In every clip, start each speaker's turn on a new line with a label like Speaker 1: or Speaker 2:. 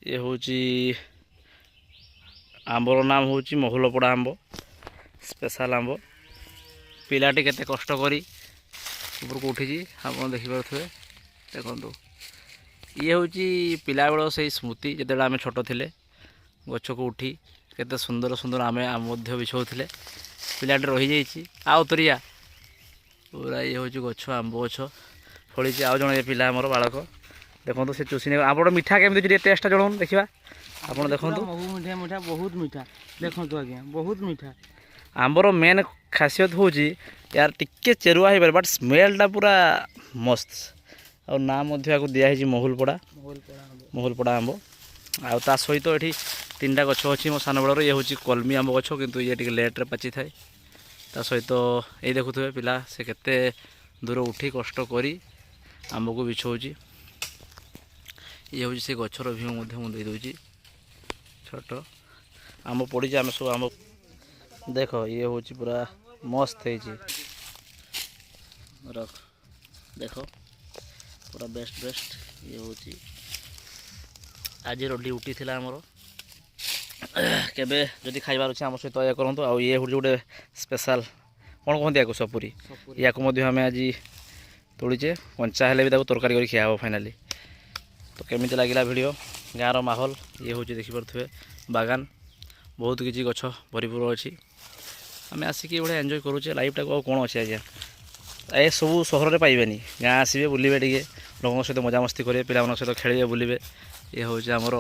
Speaker 1: ये हूँ आंबर नाम हूँ महुलपड़ा आंब स्पेशल आंब पिलाटी केते कष्ट करी ऊपर को उठी आप देखिपे देखो ये हूँ पिला बेल से स्मृति जिते आम छोट थे गछ को उठी केते सुंदर सुंदर आम बिछाऊे पिलाटे रही जाइए आउ तरिया पूरा ये हूँ गछ आंब गछ फड़ी आउ जन पिला आमर बालक देखो से चुसी आप मीठा केमी टेस्ट जनाऊँ देखा आप देखो
Speaker 2: मीठा मीठा बहुत मीठा देखो आज्ञा बहुत मीठा
Speaker 1: आंबर मेन खासियत हूँ यार टिके चेरुआ हो पारे बट स्मेलटा पूरा मस्त और नाम दिखाई महुलपड़ा महुलपड़ा आंब आ सहित ये तीन टा गछ अच्छी मो सान बेलर ये हूँ कलमी आंब गछ किंतु ये लेट्रे पाची थाए ता सहित ये देखुए पिला से केते दूर उठी कष्ट करी आंब को बिछाऊँगी ये हूँ से गचर भ्यू देदे छोट आम पड़ी आम सब आम देख ये हूँ पूरा मस्त है रख देख पूरा बेस्ट बेस्ट ये हूँ आज ड्यूटी थी आमर केबे जदि खाइबार अच्छे आम सहित या करूँ आ ये हूँ गोटे स्पेशल कौन कहते या सपुरी या आम आज तोड़ीचे कंचा हेल्ले भी तरकारी कर खिया फाइनाली तो केमी लगे भिडियो गाँव माहौल ये हूँ देखिपे बागान बहुत किसी गछ भरपूर अच्छी आम आसिक ये एंजॉय करुचे लाइफटा को कौन अच्छे आज्ञा ए सब सहर में पाइबे गाँ आसबे बुलबे टे लोक सहित मजामस्ती करेंगे पिला सहित खेलिए बुलबे ये हूँ आमर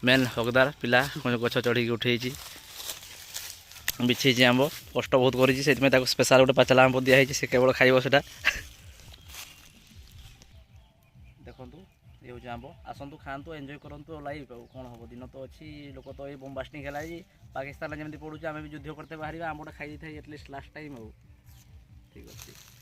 Speaker 1: मेन हकदार पिला गछ चढ़ी उठे बिछे आंब कष्ट बहुत कर स्पेशल गोटे पाचला आंब दिखाई से केवल खाइब से देखु ये हूँ आंब आसतु खातु एंजॉय करूँ लाइफ कौन हम दिन तो अच्छी लोक तो ये बम्बास्टिंग है पाकिस्तान जमी पड़ूँ आम भी युद्ध करते बाहर आंबटा खाई थी एटलिस्ट लास्ट टाइम ठीक अच्छे।